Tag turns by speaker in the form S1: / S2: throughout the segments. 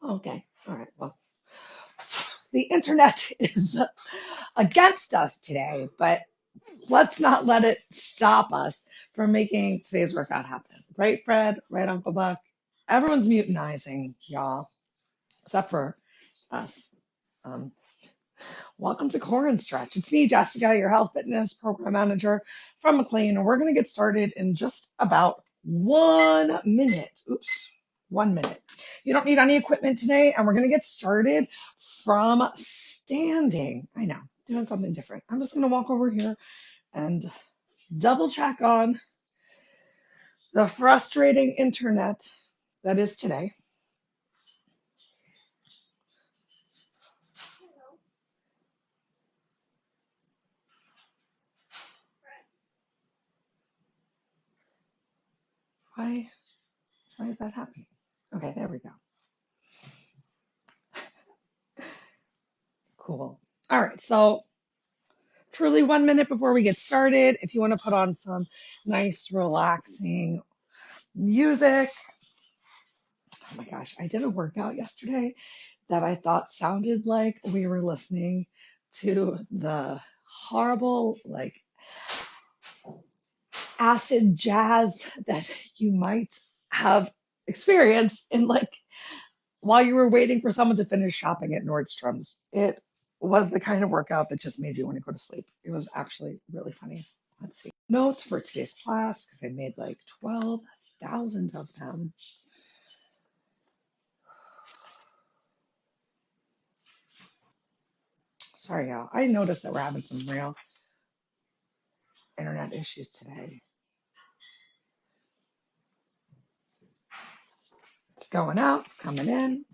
S1: Okay. All right. Well, the internet is against us today, but let's not let it stop us from making today's workout happen. Right, Fred? Right, Uncle Buck? Everyone's mutinizing, y'all, except for us. Um, Welcome to Core and Stretch. It's me, Jessica, your health fitness program manager from McLean, and we're going to get started in just about 1 minute. Oops, 1 minute. You don't need any equipment today, and we're going to get started from standing. I know, doing something different. I'm just going to walk over here and double check on the frustrating internet that is today. Why, why is that happening? Okay, there we go. Cool. All right, so truly 1 minute before we get started. If you want to put on some nice, relaxing music. Oh my gosh, I did a workout yesterday that I thought sounded like we were listening to the horrible, like, acid jazz that you might have experienced in, like, while you were waiting for someone to finish shopping at Nordstrom's. It was the kind of workout that just made you want to go to sleep. It was actually really funny. Let's see. Notes for today's class because I made like 12,000 of them. Sorry, y'all. I noticed that we're having some real internet issues today. It's going out, it's coming in.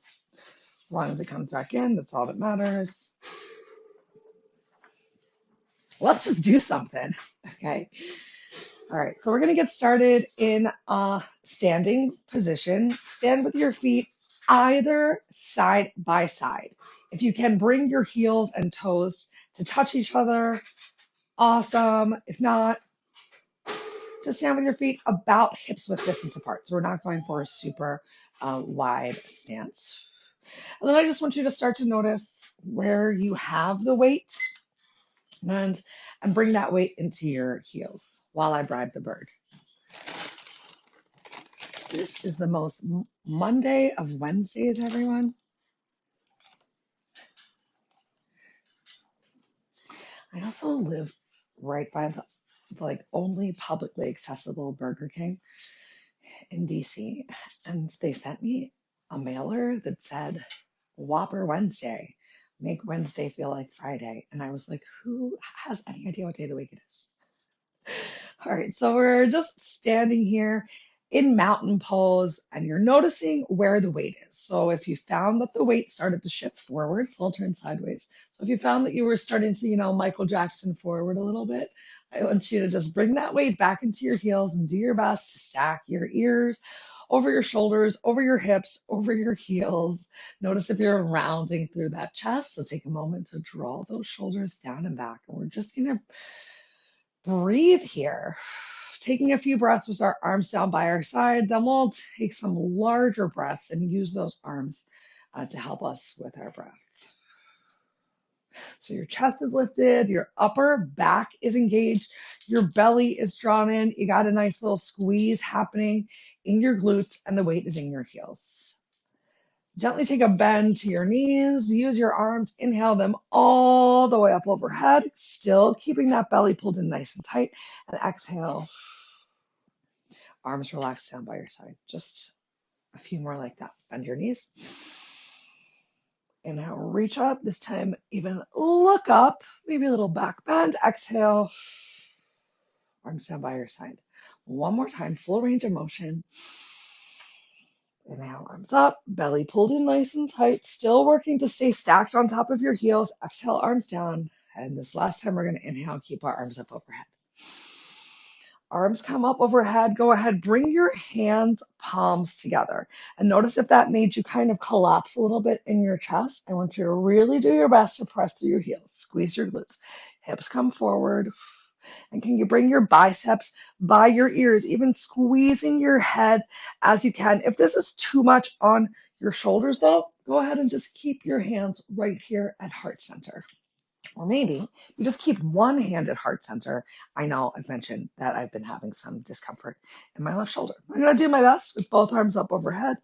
S1: As long as it comes back in, that's all that matters. Let's just do something. Okay. All right. So we're going to get started in a standing position. Stand with your feet either side by side. If you can bring your heels and toes to touch each other, awesome. If not, just stand with your feet about hips width distance apart. So we're not going for a super wide stance. And then I just want you to start to notice where you have the weight and bring that weight into your heels while I bribe the bird. This is the most Monday of Wednesdays, everyone. I also live right by the like only publicly accessible Burger King in DC, and they sent me a mailer that said Whopper Wednesday, make Wednesday feel like Friday. And I was like, who has any idea what day of the week it is? All right, so we're just standing here in mountain pose, and you're noticing where the weight is. So if you found that the weight started to shift forward, so I'll turn sideways. So if you found that you were starting to, Michael Jackson forward a little bit, I want you to just bring that weight back into your heels and do your best to stack your ears over your shoulders, over your hips, over your heels. Notice if you're rounding through that chest. So take a moment to draw those shoulders down and back. And we're just going to breathe here. Taking a few breaths with our arms down by our side, then we'll take some larger breaths and use those arms to help us with our breath. So your chest is lifted, your upper back is engaged, your belly is drawn in, you got a nice little squeeze happening in your glutes, and the weight is in your heels. Gently take a bend to your knees, use your arms, inhale them all the way up overhead, still keeping that belly pulled in nice and tight, and exhale. Arms relaxed down by your side. Just a few more like that. Bend your knees. Inhale, reach up. This time, even look up. Maybe a little back bend. Exhale. Arms down by your side. One more time. Full range of motion. Inhale, arms up. Belly pulled in nice and tight. Still working to stay stacked on top of your heels. Exhale, arms down. And this last time, we're going to inhale. Keep our arms up overhead. Arms come up overhead. Go ahead, bring your hands, palms together. And notice if that made you kind of collapse a little bit in your chest. I want you to really do your best to press through your heels. Squeeze your glutes. Hips come forward. And can you bring your biceps by your ears, even squeezing your head as you can. If this is too much on Your shoulders though, go ahead and just keep your hands right here at heart center. Or maybe you just keep one hand at heart center. I know I've mentioned that I've been having some discomfort in my left shoulder. I'm going to do my best with both arms up overhead.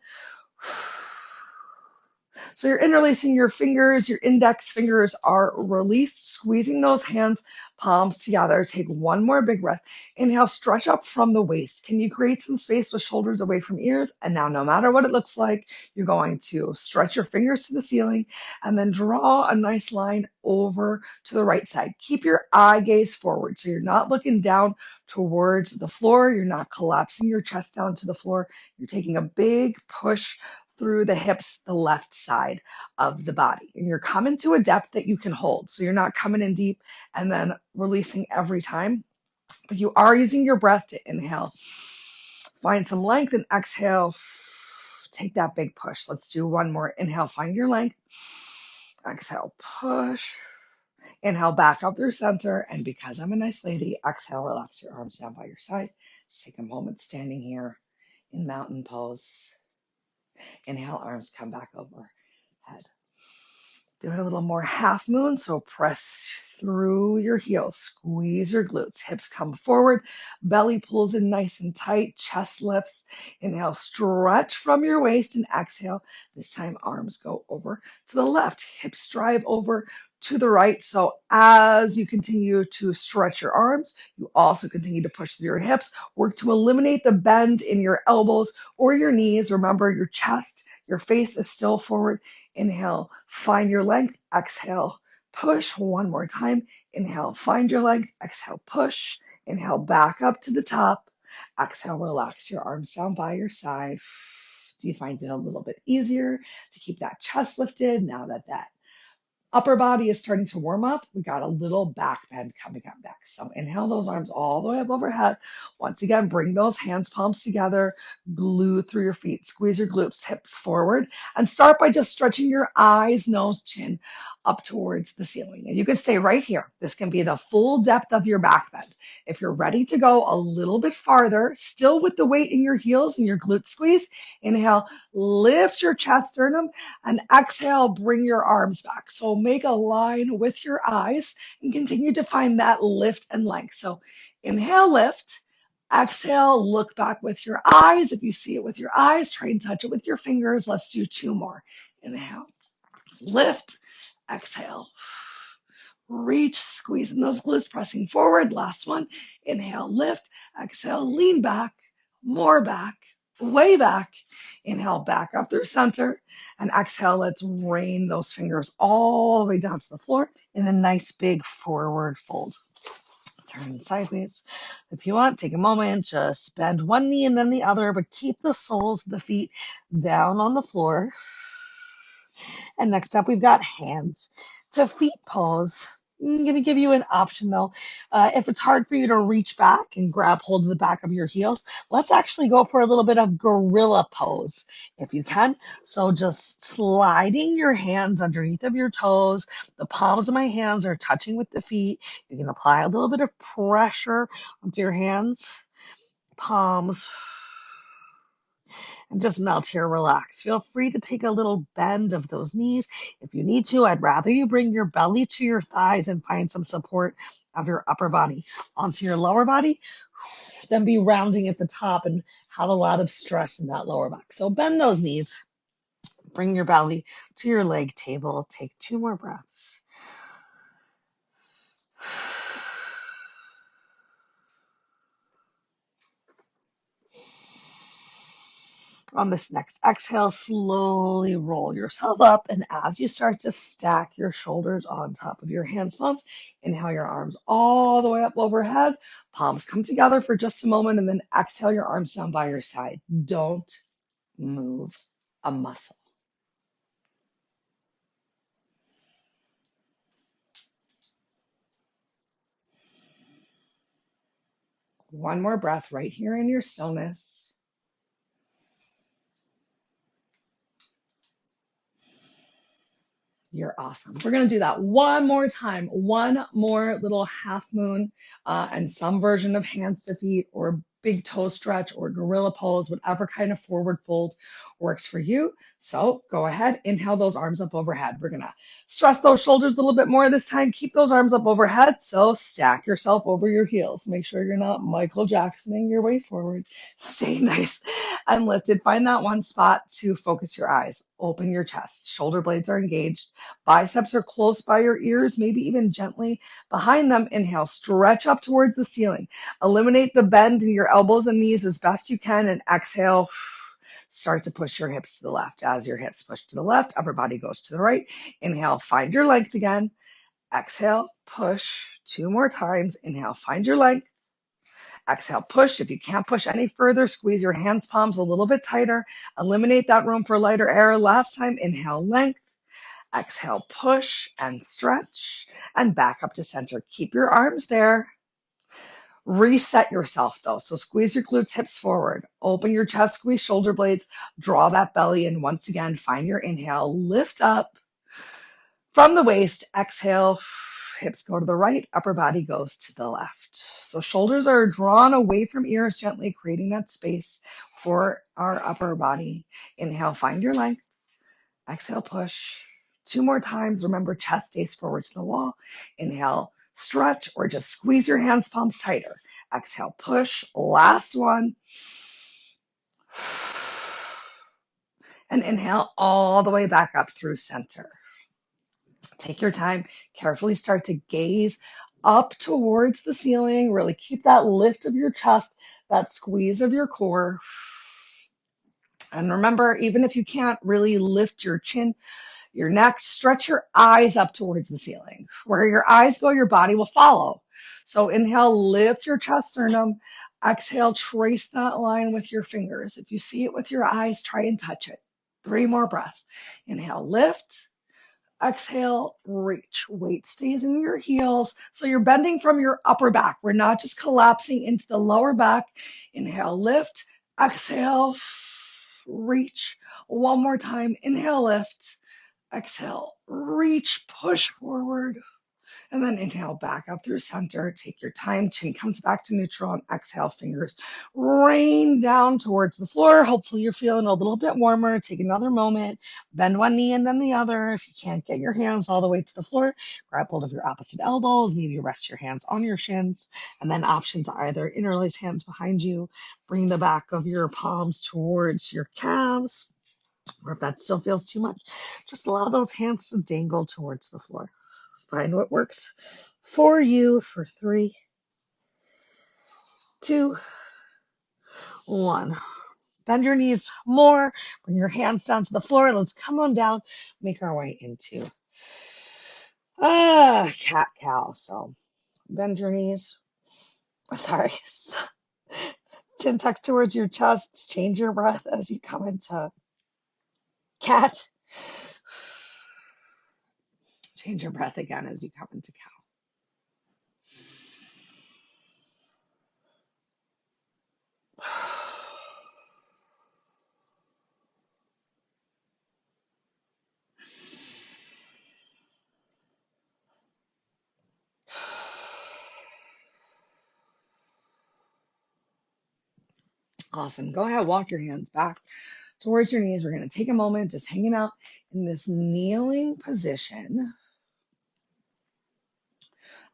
S1: So you're interlacing your fingers, your index fingers are released, squeezing those hands, palms together. Take one more big breath. Inhale, stretch up from the waist. Can you create some space with shoulders away from ears? And now, no matter what it looks like, you're going to stretch your fingers to the ceiling and then draw a nice line over to the right side. Keep your eye gaze forward so you're not looking down towards the floor. You're not collapsing your chest down to the floor. You're taking a big push through the hips, the left side of the body. And you're coming to a depth that you can hold. So you're not coming in deep and then releasing every time, but you are using your breath to inhale. Find some length and exhale. Take that big push. Let's do one more. Inhale, find your length. Exhale, push. Inhale, back up through center. And because I'm a nice lady, exhale, relax your arms down by your side. Just take a moment standing here in mountain pose. Inhale, arms come back overhead. Do it a little more half moon. So press through your heels, squeeze your glutes, hips come forward, belly pulls in nice and tight, chest lifts. Inhale, stretch from your waist and exhale. This time arms go over to the left, hips drive over to the right. So as you continue to stretch your arms, you also continue to push through your hips. Work to eliminate the bend in your elbows or your knees. Remember, your chest, your face is still forward. Inhale, find your length. Exhale, push. One more time. Inhale, find your length. Exhale, push. Inhale, back up to the top. Exhale, relax your arms down by your side. Do you find it a little bit easier to keep that chest lifted now that that upper body is starting to warm up? We got a little back bend coming up next. So inhale those arms all the way up overhead. Once again, bring those hands, palms together, glue through your feet, squeeze your glutes, hips forward, and start by just stretching your eyes, nose, chin up towards the ceiling. And you can stay right here. This can be the full depth of your back bend. If you're ready to go a little bit farther, still with the weight in your heels and your glute squeeze, inhale, lift your chest sternum, and exhale, bring your arms back. So make a line with your eyes and continue to find that lift and length. So inhale, lift. Exhale, look back with your eyes. If you see it with your eyes, try and touch it with your fingers. Let's do two more. Inhale, lift, exhale, reach, squeezing those glutes, pressing forward. Last one. Inhale, lift, exhale, lean back, more back, way back. Inhale, back up through center. And exhale, let's rain those fingers all the way down to the floor in a nice big forward fold. Turn sideways. If you want, take a moment, just bend one knee and then the other, but keep the soles of the feet down on the floor. And next up, we've got hands to feet pose. I'm going to give you an option though. If it's hard for you to reach back and grab hold of the back of your heels, let's actually go for a little bit of gorilla pose if you can. So just sliding your hands underneath of your toes. The palms of my hands are touching with the feet. You can apply a little bit of pressure onto your hands, palms, and just melt here, relax. Feel free to take a little bend of those knees if you need to. I'd rather you bring your belly to your thighs and find some support of your upper body onto your lower body than be rounding at the top and have a lot of stress in that lower back. So bend those knees, bring your belly to your leg table. Take two more breaths. On this next exhale, slowly roll yourself up. And as you start to stack your shoulders on top of your hands, palms, inhale your arms all the way up overhead. Palms come together for just a moment and then exhale your arms down by your side. Don't move a muscle. One more breath right here in your stillness. You're awesome. We're going to do that one more time. One more little half moon and some version of hands to feet or big toe stretch or gorilla pose, whatever kind of forward fold works for you. So go ahead, inhale those arms up overhead. We're gonna stress those shoulders a little bit more this time. Keep those arms up overhead. So stack yourself over your heels. Make sure you're not Michael Jacksoning your way forward. Stay nice and lifted. Find that one spot to focus your eyes. Open your chest. Shoulder blades are engaged. Biceps are close by your ears, maybe even gently behind them. Inhale, stretch up towards the ceiling. Eliminate the bend in your elbows and knees as best you can, and exhale. Start to push your hips to the left. As your hips push to the left, upper body goes to the right. Inhale, find your length again. Exhale, push 2 more times. Inhale, find your length. Exhale, push. If you can't push any further, squeeze your hands, palms a little bit tighter. Eliminate that room for lighter air. Last time, inhale, length. Exhale, push and stretch and back up to center. Keep your arms there. Reset yourself though. So squeeze your glutes, hips forward. Open your chest, squeeze shoulder blades. Draw that belly in once again. Find your inhale. Lift up from the waist. Exhale. Hips go to the right. Upper body goes to the left. So shoulders are drawn away from ears gently, creating that space for our upper body. Inhale. Find your length. Exhale, push. 2 more times. Remember, chest stays forward to the wall. Inhale, stretch, or just squeeze your hands, palms tighter. Exhale, push. Last one. And inhale all the way back up through center. Take your time. Carefully start to gaze up towards the ceiling. Really keep that lift of your chest, that squeeze of your core. And remember, even if you can't really lift your chin, your neck, stretch your eyes up towards the ceiling. Where your eyes go, your body will follow. So inhale, lift your chest sternum. Exhale, trace that line with your fingers. If you see it with your eyes, try and touch it. 3 more breaths. Inhale, lift. Exhale, reach. Weight stays in your heels. So you're bending from your upper back. We're not just collapsing into the lower back. Inhale, lift. Exhale, reach. One more time. Inhale, lift. Exhale, reach, push forward, and then inhale back up through center. Take your time. Chin comes back to neutral, and exhale, fingers rain down towards the floor. Hopefully you're feeling a little bit warmer. Take another moment. Bend one knee and then the other. If you can't get your hands all the way to the floor, grab hold of your opposite elbows. Maybe rest your hands on your shins, and then options either interlace hands behind you. Bring the back of your palms towards your calves. Or if that still feels too much, just allow those hands to dangle towards the floor. Find what works for you for 3, 2, 1. Bend your knees more. Bring your hands down to the floor. Let's come on down. Make our way into cat cow. So bend your knees. I'm sorry. Chin tucks towards your chest. Change your breath as you come into cat. Change your breath again as you come into cow. Awesome. Go ahead, walk your hands back towards your knees. We're going to take a moment just hanging out in this kneeling position.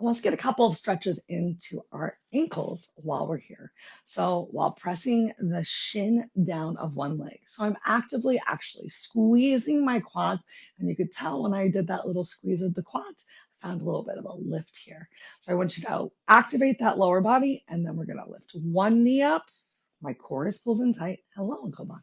S1: Let's get a couple of stretches into our ankles while we're here. So while pressing the shin down of one leg. So I'm actively actually squeezing my quads. And you could tell when I did that little squeeze of the quads, I found a little bit of a lift here. So I want you to activate that lower body, and then we're going to lift one knee up. My core is pulled in tight. Hello, and come on.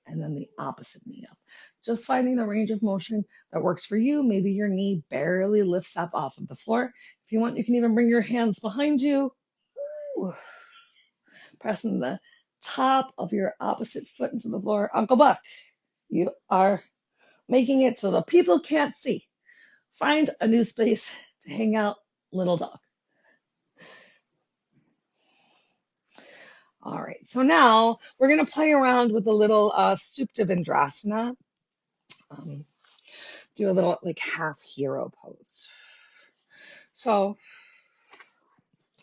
S1: And then the opposite knee up. Just finding the range of motion that works for you. Maybe your knee barely lifts up off of the floor. If you want, you can even bring your hands behind you. Ooh. Pressing the top of your opposite foot into the floor. Uncle Buck, you are making it so the people can't see. Find a new space to hang out, little dog. All right, so now we're going to play around with a little Supta Vindrasana. Do a little like half hero pose. So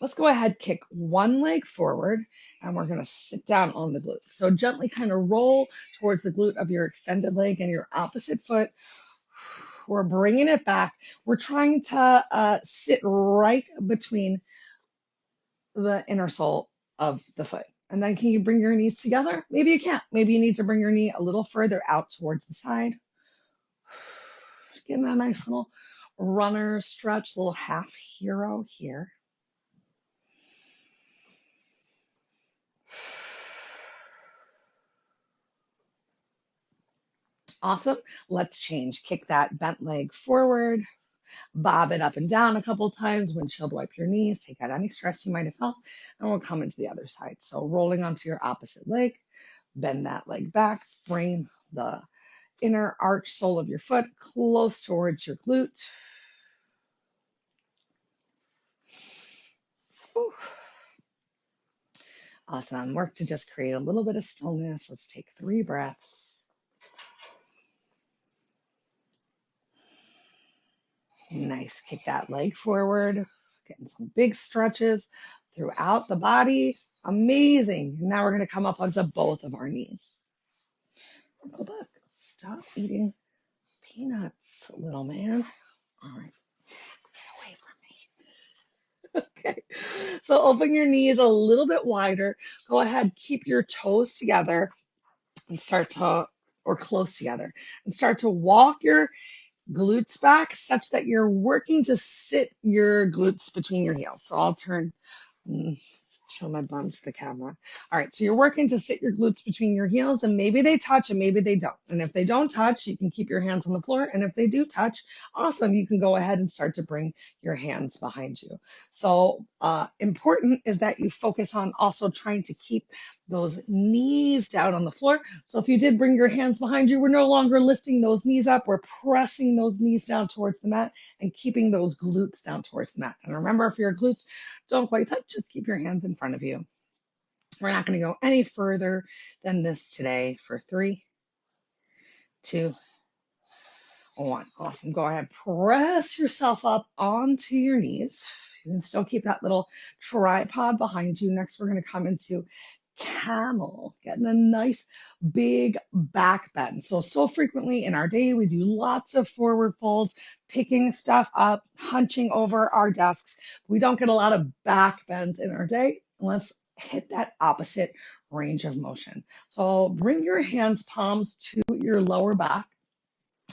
S1: Let's go ahead, kick one leg forward, and we're going to sit down on the glute. So gently kind of roll towards the glute of your extended leg and your opposite foot. We're bringing it back. We're trying to sit right between the inner sole of the foot. And then can you bring your knees together? Maybe you can't. Maybe you need to bring your knee a little further out towards the side. Getting a nice little runner stretch, little half hero here. Awesome. Let's change. Kick that bent leg forward. Bob it up and down a couple times. Windshield wipe your knees. Take out any stress you might have felt. And we'll come into the other side. So rolling onto your opposite leg. Bend that leg back. Bring the inner arch sole of your foot close towards your glute. Whew. Awesome. Work to just create a little bit of stillness. Let's take 3 breaths. Nice. Kick that leg forward. Getting some big stretches throughout the body. Amazing. Now we're going to come up onto both of our knees. Go back. Stop eating peanuts, little man. All right. Get away from me. Okay. So open your knees a little bit wider. Go ahead. Keep your toes together and start to, or close together, and start to walk your glutes back such that you're working to sit your glutes between your heels. So I'll turn, show my bum to the camera. All right, so you're working to sit your glutes between your heels, and maybe they touch and maybe they don't. And if they don't touch, you can keep your hands on the floor. And if they do touch, awesome, you can go ahead and start to bring your hands behind you. So important is that you focus on also trying to keep those knees down on the floor. So if you did bring your hands behind you, we're no longer lifting those knees up. We're pressing those knees down towards the mat and keeping those glutes down towards the mat. And remember, if your glutes don't quite touch, just keep your hands in front of you. We're not going to go any further than this today for 3, 2, 1. Awesome. Go ahead, press yourself up onto your knees. You can still keep that little tripod behind you. Next, we're going to come into camel, getting a nice big back bend. So frequently in our day, we do lots of forward folds, picking stuff up, hunching over our desks. We don't get a lot of back bends in our day. Let's hit that opposite range of motion. So bring your hands palms to your lower back.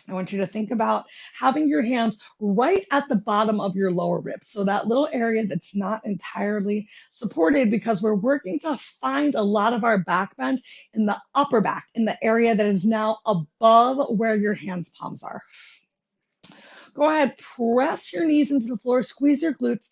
S1: I want you to think about having your hands right at the bottom of your lower ribs. So that little area that's not entirely supported, because we're working to find a lot of our back bend in the upper back, in the area that is now above where your hands palms are. Go ahead, press your knees into the floor, squeeze your glutes,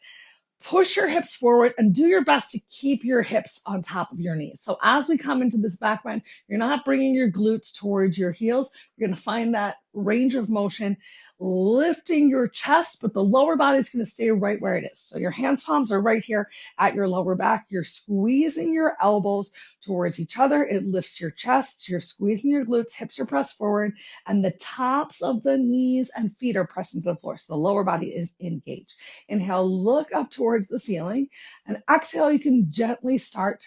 S1: push your hips forward, and do your best to keep your hips on top of your knees. So as we come into this back bend, you're not bringing your glutes towards your heels. You're going to find that range of motion, lifting your chest, but the lower body is going to stay right where it is. So your hands palms are right here at your lower back. You're squeezing your elbows towards each other. It lifts your chest. You're squeezing your glutes. Hips are pressed forward, and the tops of the knees and feet are pressed into the floor. So the lower body is engaged. Inhale, look up towards the ceiling, and exhale, you can gently start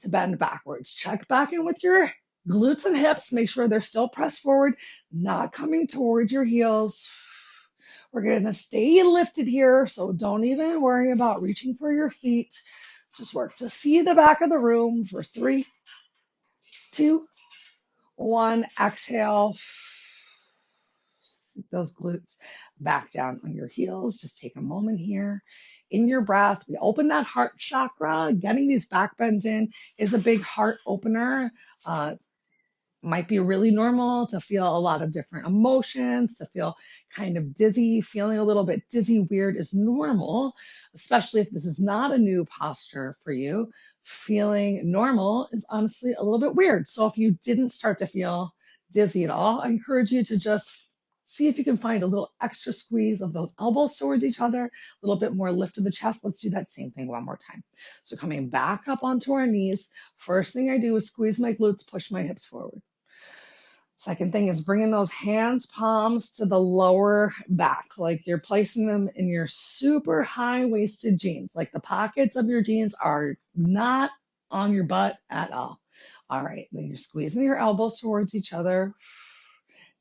S1: to bend backwards. Check back in with your glutes and hips. Make sure they're still pressed forward, not coming towards your heels. We're going to stay lifted here, so don't even worry about reaching for your feet. Just work to see the back of the room for 3, 2, 1. Exhale. Sit those glutes back down on your heels. Just take a moment here. In your breath, we open that heart chakra. Getting these back bends in is a big heart opener. Might be really normal to feel a lot of different emotions, to feel kind of dizzy. Feeling a little bit dizzy, weird is normal, especially if this is not a new posture for you. Feeling normal is honestly a little bit weird. So if you didn't start to feel dizzy at all, I encourage you to just see if you can find a little extra squeeze of those elbows towards each other, a little bit more lift of the chest. Let's do that same thing one more time. So coming back up onto our knees, first thing I do is squeeze my glutes, push my hips forward. Second thing is bringing those hands, palms to the lower back, like you're placing them in your super high-waisted jeans. Like the pockets of your jeans are not on your butt at all. All right, then you're squeezing your elbows towards each other.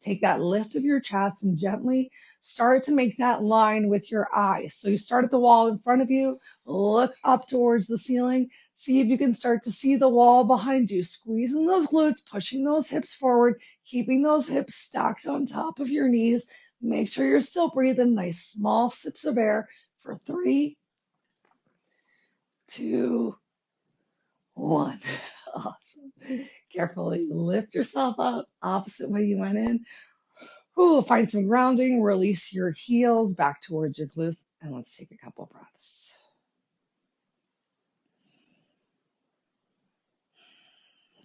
S1: Take that lift of your chest and gently start to make that line with your eyes. So you start at the wall in front of you, look up towards the ceiling, see if you can start to see the wall behind you, squeezing those glutes, pushing those hips forward, keeping those hips stacked on top of your knees. Make sure you're still breathing. Nice small sips of air for 3, 2, 1. Awesome. Carefully lift yourself up, opposite way you went in. Ooh, find some grounding, release your heels back towards your glutes, and let's take a couple breaths.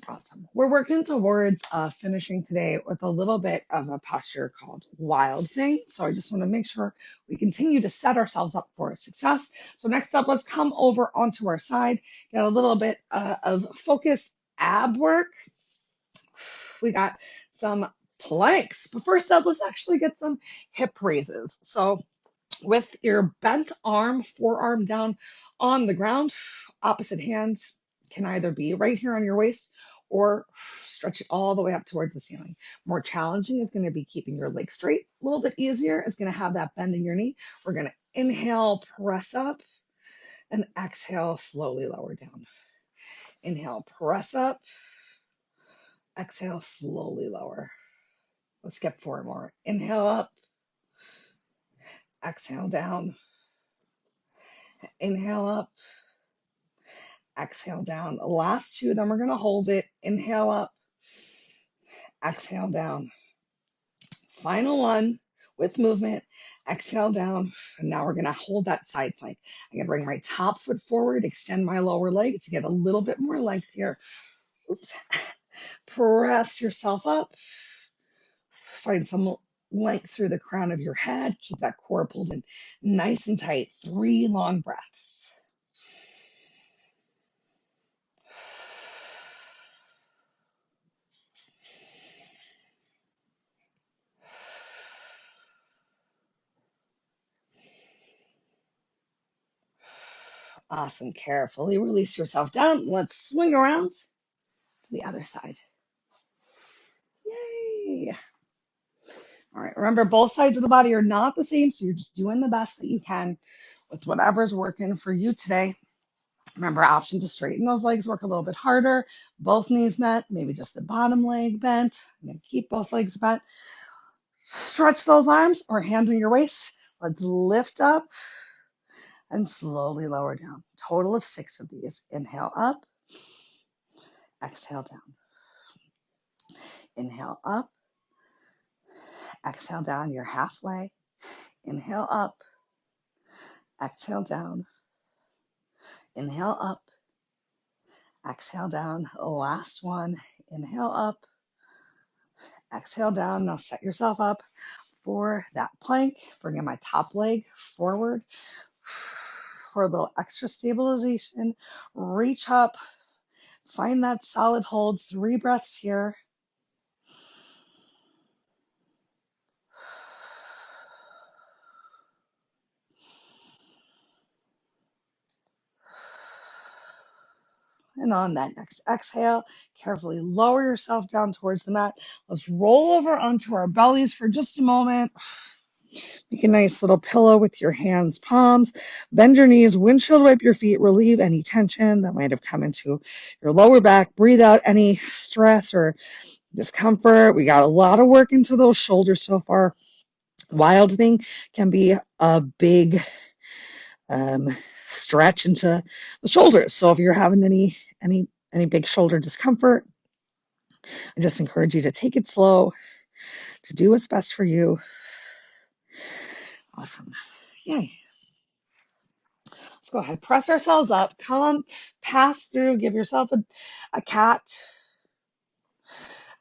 S1: Awesome. We're working towards finishing today with a little bit of a posture called wild thing. So I just want to make sure we continue to set ourselves up for success. So next up, let's come over onto our side, get a little bit of focused ab work. We got some planks, but first up, let's actually get some hip raises. So with your bent arm, forearm down on the ground, opposite hand can either be right here on your waist or stretch it all the way up towards the ceiling. More challenging is going to be keeping your legs straight. A little bit easier is going to have that bend in your knee. We're going to inhale, press up, and exhale, slowly lower down. Inhale, press up, exhale, slowly lower. Let's get 4 more. Inhale up, exhale down, inhale up, exhale down. The last 2, then we're going to hold it. Inhale up, exhale down. Final 1 with movement. Exhale down. And now we're going to hold that side plank. I'm going to bring my top foot forward, extend my lower leg to get a little bit more length here. Oops. Press yourself up. Find some length through the crown of your head. Keep that core pulled in nice and tight. 3 long breaths. Awesome. Carefully release yourself down. Let's swing around to the other side. Yay. All right. Remember, both sides of the body are not the same, so you're just doing the best that you can with whatever's working for you today. Remember, option to straighten those legs, work a little bit harder. Both knees bent, maybe just the bottom leg bent. And then keep both legs bent. Stretch those arms or hand on your waist. Let's lift up and slowly lower down. Total of 6 of these. Inhale up, exhale down. Inhale up, exhale down. You're halfway. Inhale up, exhale down. Inhale up, exhale down. Last one. Inhale up, exhale down. Now set yourself up for that plank. Bringing my top leg forward for a little extra stabilization. Reach up. Find that solid hold. 3 breaths here. And on that next exhale, carefully lower yourself down towards the mat. Let's roll over onto our bellies for just a moment. Make a nice little pillow with your hands, palms. Bend your knees, windshield wipe your feet, relieve any tension that might have come into your lower back. Breathe out any stress or discomfort. We got a lot of work into those shoulders so far. Wild thing can be a big stretch into the shoulders. So if you're having any big shoulder discomfort, I just encourage you to take it slow, to do what's best for you. Awesome. Yay. Let's go ahead, press ourselves up, come, pass through, give yourself a cat,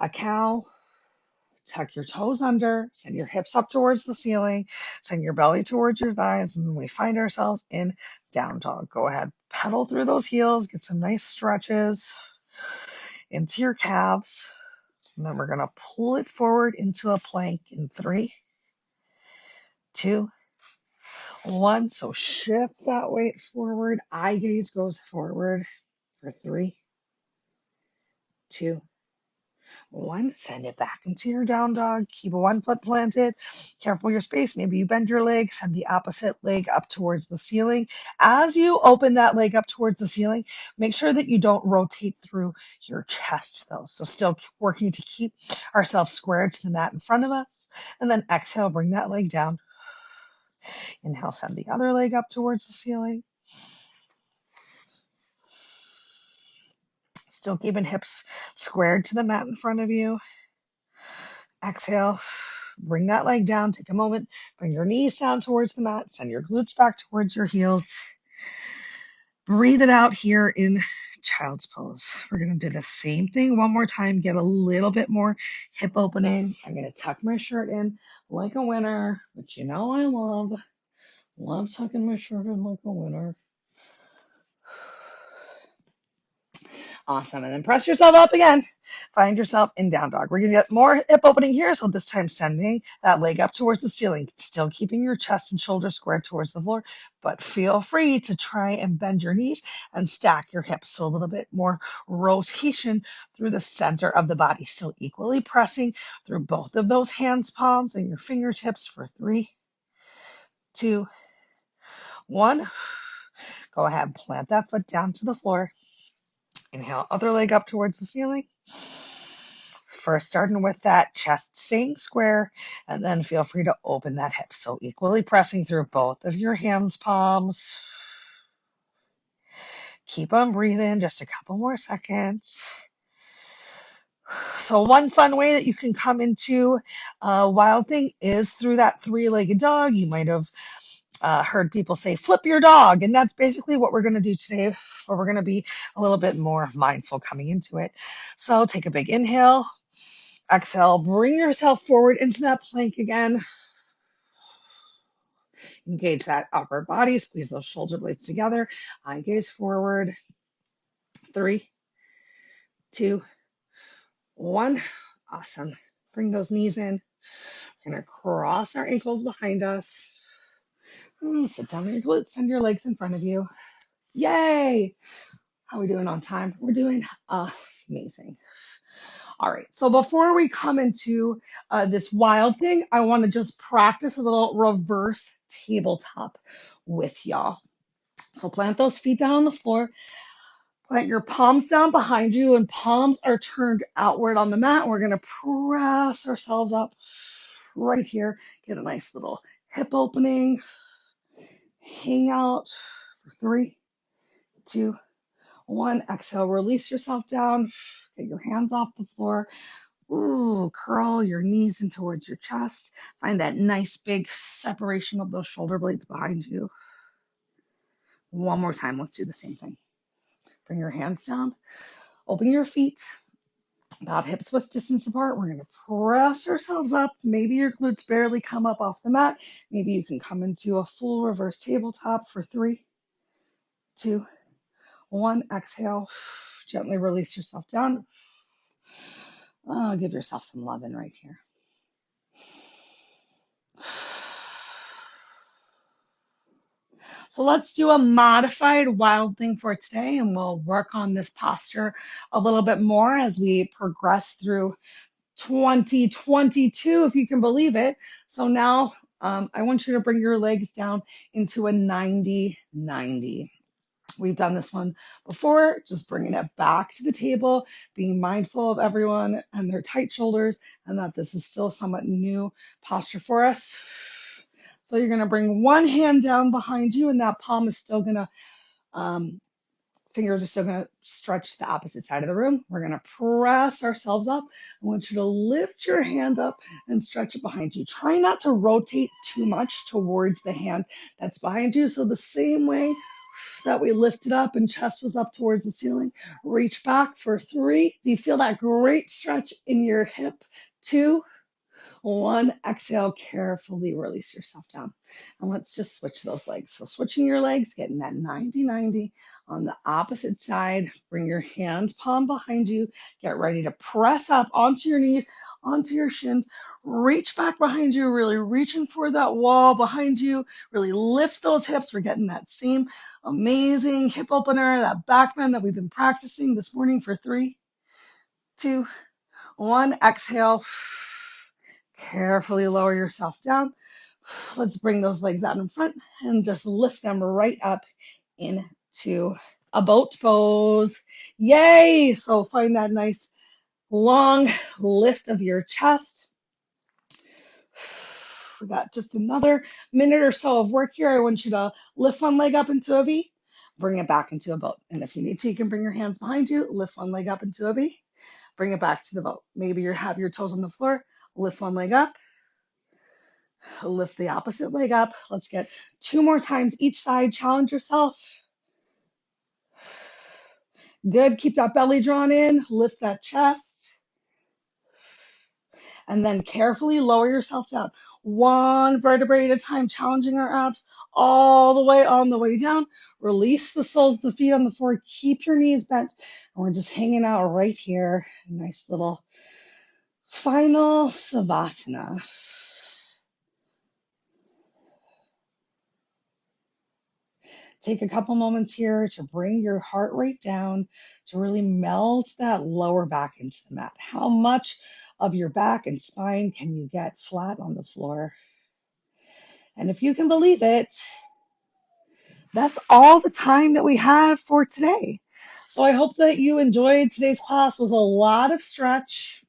S1: a cow, tuck your toes under, send your hips up towards the ceiling, send your belly towards your thighs, and we find ourselves in down dog. Go ahead, pedal through those heels, get some nice stretches into your calves. And then we're going to pull it forward into a plank in 3, 2, 1. So shift that weight forward. Eye gaze goes forward for 3, 2, 1. Send it back into your down dog. Keep one foot planted. Careful your space. Maybe you bend your leg. Send the opposite leg up towards the ceiling. As you open that leg up towards the ceiling, make sure that you don't rotate through your chest though. So still working to keep ourselves squared to the mat in front of us. And then exhale, bring that leg down. Inhale, send the other leg up towards the ceiling. Still keeping hips squared to the mat in front of you. Exhale, bring that leg down. Take a moment, bring your knees down towards the mat. Send your glutes back towards your heels. Breathe it out here in child's pose. We're going to do the same thing one more time. Get a little bit more hip opening. I'm going to tuck my shirt in like a winner, which you know I love. Love tucking my shirt in like a winner. Awesome. And then press yourself up again. Find yourself in down dog. We're going to get more hip opening here. So this time sending that leg up towards the ceiling, still keeping your chest and shoulders squared towards the floor, but feel free to try and bend your knees and stack your hips. So a little bit more rotation through the center of the body, still equally pressing through both of those hands, palms and your fingertips for 3, 2, 1. Go ahead, plant that foot down to the floor. Inhale, other leg up towards the ceiling. First, starting with that chest staying square, and then feel free to open that hip. So equally pressing through both of your hands, palms. Keep on breathing, just a couple more seconds. So one fun way that you can come into Wild Thing is through that 3-legged dog. You might have heard people say, flip your dog. And that's basically what we're going to do today, where we're going to be a little bit more mindful coming into it. So take a big inhale, exhale, bring yourself forward into that plank again. Engage that upper body, squeeze those shoulder blades together, eye gaze forward. 3, 2, 1. Awesome. Bring those knees in. We're going to cross our ankles behind us. Sit down on your glutes, send your legs in front of you. Yay! How are we doing on time? We're doing amazing. All right, so before we come into this Wild Thing, I want to just practice a little reverse tabletop with y'all. So plant those feet down on the floor. Plant your palms down behind you, and palms are turned outward on the mat. We're going to press ourselves up right here. Get a nice little hip opening. Hang out for 3, 2, 1. Exhale, release yourself down. Get your hands off the floor. Ooh, curl your knees in towards your chest. Find that nice big separation of those shoulder blades behind you. One more time. Let's do the same thing. Bring your hands down. Open your feet about hips width distance apart. We're going to press ourselves up. Maybe your glutes barely come up off the mat. Maybe you can come into a full reverse tabletop for 3, 2, 1. Exhale. Gently release yourself down. Give yourself some love in right here. So let's do a modified Wild Thing for today, and we'll work on this posture a little bit more as we progress through 2022, if you can believe it. So now I want you to bring your legs down into a 90-90. We've done this one before, just bringing it back to the table, being mindful of everyone and their tight shoulders, and that this is still somewhat new posture for us. So you're going to bring one hand down behind you, and that palm is still going to, fingers are still going to stretch the opposite side of the room. We're going to press ourselves up. I want you to lift your hand up and stretch it behind you. Try not to rotate too much towards the hand that's behind you. So the same way that we lifted up and chest was up towards the ceiling, reach back for 3. Do you feel that great stretch in your hip? 2, One, exhale, carefully release yourself down. And let's just switch those legs. So switching your legs, getting that 90-90 on the opposite side. Bring your hand palm behind you. Get ready to press up onto your knees, onto your shins. Reach back behind you, really reaching for that wall behind you. Really lift those hips. We're getting that same amazing hip opener, that back bend that we've been practicing this morning for 3, 2, 1. Exhale. Carefully lower yourself down. Let's bring those legs out in front and just lift them right up into a boat pose. Yay! So find that nice long lift of your chest. We got just another minute or so of work here. I want you to lift one leg up into a V, bring it back into a boat. And if you need to, you can bring your hands behind you, lift one leg up into a V, bring it back to the boat. Maybe you have your toes on the floor, lift one leg up, lift the opposite leg up. Let's get 2 more times each side. Challenge yourself. Good. Keep that belly drawn in. Lift that chest. And then carefully lower yourself down. 1 vertebrae at a time, challenging our abs all the way on the way down. Release the soles of the feet on the floor. Keep your knees bent. And we're just hanging out right here. Nice little final savasana. Take a couple moments here to bring your heart rate down, to really melt that lower back into the mat. How much of your back and spine can you get flat on the floor? And if you can believe it, that's all the time that we have for today. So I hope that you enjoyed today's class. It was a lot of stretch,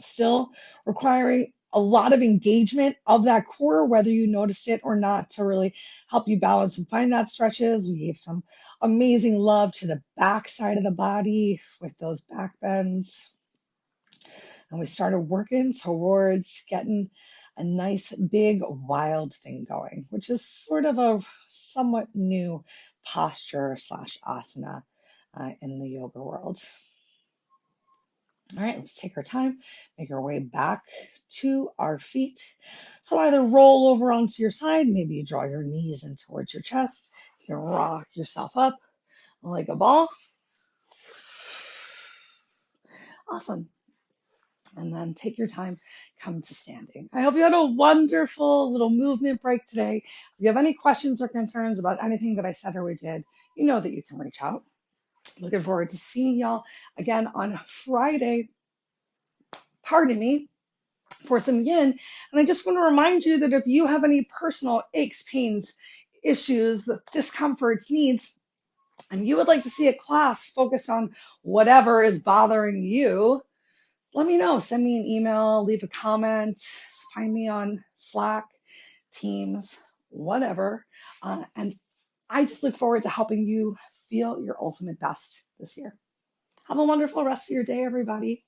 S1: still requiring a lot of engagement of that core, whether you noticed it or not, to really help you balance and find that stretches. We gave some amazing love to the back side of the body with those back bends. And we started working towards getting a nice big wild thing going, which is sort of a somewhat new posture slash asana in the yoga world. All right, let's take our time, make our way back to our feet. So either roll over onto your side, maybe you draw your knees in towards your chest. You can rock yourself up like a ball. Awesome. And then take your time, come to standing. I hope you had a wonderful little movement break today. If you have any questions or concerns about anything that I said or we did, you know that you can reach out. Looking forward to seeing y'all again on Friday. Pardon me. For some yin. And I just want to remind you that if you have any personal aches, pains, issues, discomforts, needs, and you would like to see a class focused on whatever is bothering you, let me know. Send me an email, leave a comment, find me on Slack, Teams, whatever. And I just look forward to helping you feel your ultimate best this year. Have a wonderful rest of your day, everybody.